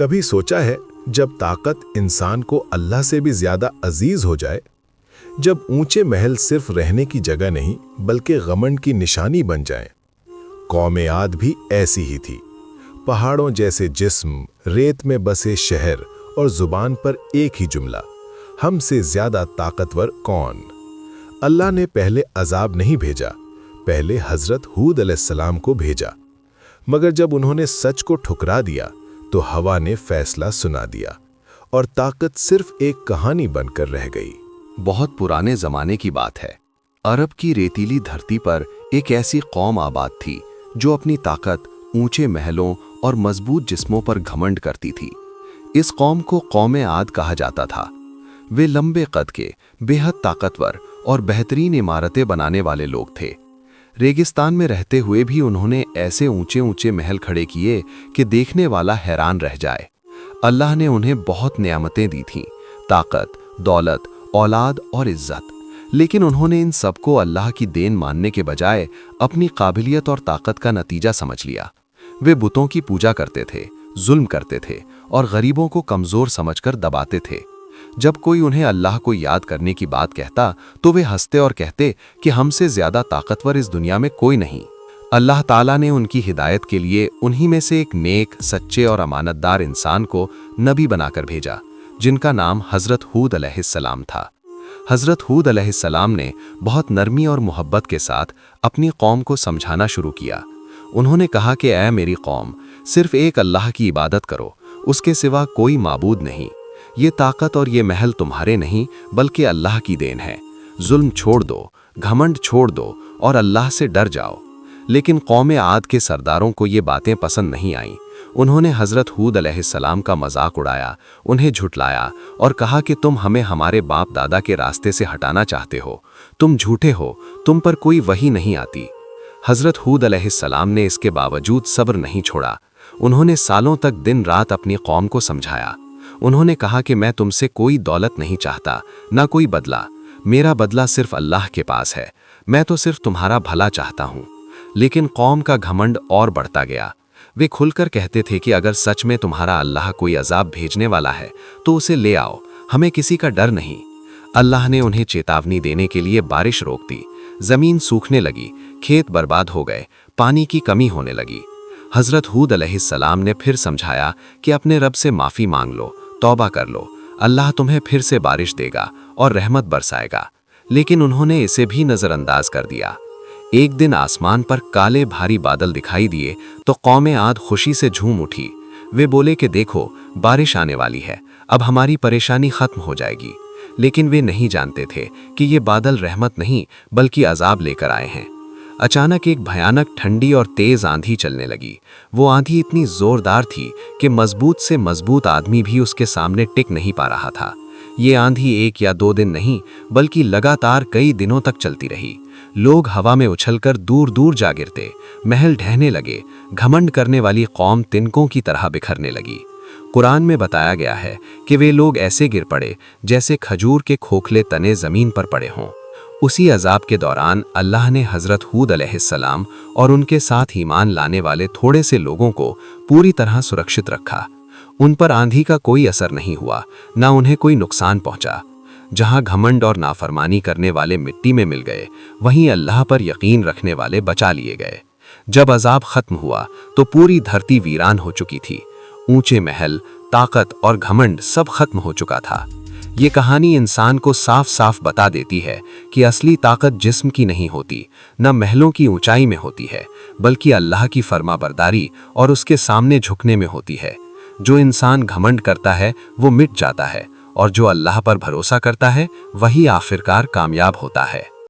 کبھی سوچا ہے جب طاقت انسان کو اللہ سے بھی زیادہ عزیز ہو جائے، جب اونچے محل صرف رہنے کی جگہ نہیں بلکہ غمنڈ کی نشانی بن جائیں؟ قوم عاد بھی ایسی ہی تھی۔ پہاڑوں جیسے جسم، ریت میں بسے شہر اور زبان پر ایک ہی جملہ، ہم سے زیادہ طاقتور کون؟ اللہ نے پہلے عذاب نہیں بھیجا، پہلے حضرت ہود علیہ السلام کو بھیجا، مگر جب انہوں نے سچ کو ٹھکرا دیا تو ہوا نے فیصلہ سنا دیا اور طاقت صرف ایک کہانی بن کر رہ گئی۔ بہت پرانے زمانے کی بات ہے۔ عرب کی ریتیلی دھرتی پر ایک ایسی قوم آباد تھی جو اپنی طاقت، اونچے محلوں اور مضبوط جسموں پر گھمنڈ کرتی تھی۔ اس قوم کو قوم عاد کہا جاتا تھا۔ وہ لمبے قد کے، بے حد طاقتور اور بہترین عمارتیں بنانے والے لوگ تھے۔ ریگستان میں رہتے ہوئے بھی انہوں نے ایسے اونچے اونچے محل کھڑے کیے کہ دیکھنے والا حیران رہ جائے۔ اللہ نے انہیں بہت نعمتیں دی تھیں، طاقت، دولت، اولاد اور عزت، لیکن انہوں نے ان سب کو اللہ کی دین ماننے کے بجائے اپنی قابلیت اور طاقت کا نتیجہ سمجھ لیا۔ وہ بتوں کی پوجا کرتے تھے، ظلم کرتے تھے اور غریبوں کو کمزور سمجھ کر دباتے تھے۔ جب کوئی انہیں اللہ کو یاد کرنے کی بات کہتا تو وہ ہنستے اور کہتے کہ ہم سے زیادہ طاقتور اس دنیا میں کوئی نہیں۔ اللہ تعالیٰ نے ان کی ہدایت کے لیے انہی میں سے ایک نیک، سچے اور امانت دار انسان کو نبی بنا کر بھیجا، جن کا نام حضرت ہود علیہ السلام تھا۔ حضرت ہود علیہ السلام نے بہت نرمی اور محبت کے ساتھ اپنی قوم کو سمجھانا شروع کیا۔ انہوں نے کہا کہ اے میری قوم، صرف ایک اللہ کی عبادت کرو، اس کے سوا کوئی معبود نہیں۔ یہ طاقت اور یہ محل تمہارے نہیں بلکہ اللہ کی دین ہے۔ ظلم چھوڑ دو، گھمنڈ چھوڑ دو اور اللہ سے ڈر جاؤ۔ لیکن قوم عاد کے سرداروں کو یہ باتیں پسند نہیں آئیں۔ انہوں نے حضرت ہود علیہ السلام کا مذاق اڑایا، انہیں جھٹلایا اور کہا کہ تم ہمیں ہمارے باپ دادا کے راستے سے ہٹانا چاہتے ہو، تم جھوٹے ہو، تم پر کوئی وحی نہیں آتی۔ حضرت ہود علیہ السلام نے اس کے باوجود صبر نہیں چھوڑا۔ انہوں نے سالوں تک دن رات اپنی قوم کو سمجھایا۔ انہوں نے کہا کہ میں تم سے کوئی دولت نہیں چاہتا، نہ کوئی بدلہ، میرا بدلہ صرف اللہ کے پاس ہے، میں تو صرف تمہارا بھلا چاہتا ہوں۔ لیکن قوم کا گھمنڈ اور بڑھتا گیا۔ وہ کھل کر کہتے تھے کہ اگر سچ میں تمہارا اللہ کوئی عذاب بھیجنے والا ہے تو اسے لے آؤ، ہمیں کسی کا ڈر نہیں۔ اللہ نے انہیں چیتاونی دینے کے لیے بارش روک دی، زمین سوکھنے لگی، کھیت برباد ہو گئے، پانی کی کمی ہونے لگی۔ حضرت ہود علیہ السلام نے پھر سمجھایا کہ اپنے رب سے معافی مانگ لو، توبہ کر لو، اللہ تمہیں پھر سے بارش دے گا اور رحمت برسائے گا۔ لیکن انہوں نے اسے بھی نظر انداز کر دیا۔ ایک دن آسمان پر کالے بھاری بادل دکھائی دیے تو قوم عاد خوشی سے جھوم اٹھی۔ وہ بولے کہ دیکھو، بارش آنے والی ہے، اب ہماری پریشانی ختم ہو جائے گی۔ لیکن وہ نہیں جانتے تھے کہ یہ بادل رحمت نہیں بلکہ عذاب لے کر آئے ہیں۔ اچانک ایک بھیانک ٹھنڈی اور تیز آندھی چلنے لگی۔ وہ آندھی اتنی زوردار تھی کہ مضبوط سے مضبوط آدمی بھی اس کے سامنے ٹک نہیں پا رہا تھا۔ یہ آندھی ایک یا دو دن نہیں بلکہ لگاتار کئی دنوں تک چلتی رہی۔ لوگ ہوا میں اچھل کر دور دور جا گرتے، محل ڈھہنے لگے، گھمنڈ کرنے والی قوم تنکوں کی طرح بکھرنے لگی۔ قرآن میں بتایا گیا ہے کہ وہ لوگ ایسے گر پڑے جیسے کھجور کے کھوکھلے تنے زمین پر پڑے ہوں۔ اسی عذاب کے دوران اللہ نے حضرت ہود علیہ السلام اور ان کے ساتھ ایمان لانے والے تھوڑے سے لوگوں کو پوری طرح سرکشت رکھا۔ ان پر آندھی کا کوئی اثر نہیں ہوا، نہ انہیں کوئی نقصان پہنچا۔ جہاں گھمنڈ اور نافرمانی کرنے والے مٹی میں مل گئے، وہیں اللہ پر یقین رکھنے والے بچا لیے گئے۔ جب عذاب ختم ہوا تو پوری دھرتی ویران ہو چکی تھی۔ اونچے محل، طاقت اور گھمنڈ سب ختم ہو چکا تھا۔ یہ کہانی انسان کو صاف صاف بتا دیتی ہے کہ اصلی طاقت جسم کی نہیں ہوتی، نہ محلوں کی اونچائی میں ہوتی ہے، بلکہ اللہ کی فرما برداری اور اس کے سامنے جھکنے میں ہوتی ہے۔ جو انسان گھمنڈ کرتا ہے وہ مٹ جاتا ہے، اور جو اللہ پر بھروسہ کرتا ہے وہی آخرکار کامیاب ہوتا ہے۔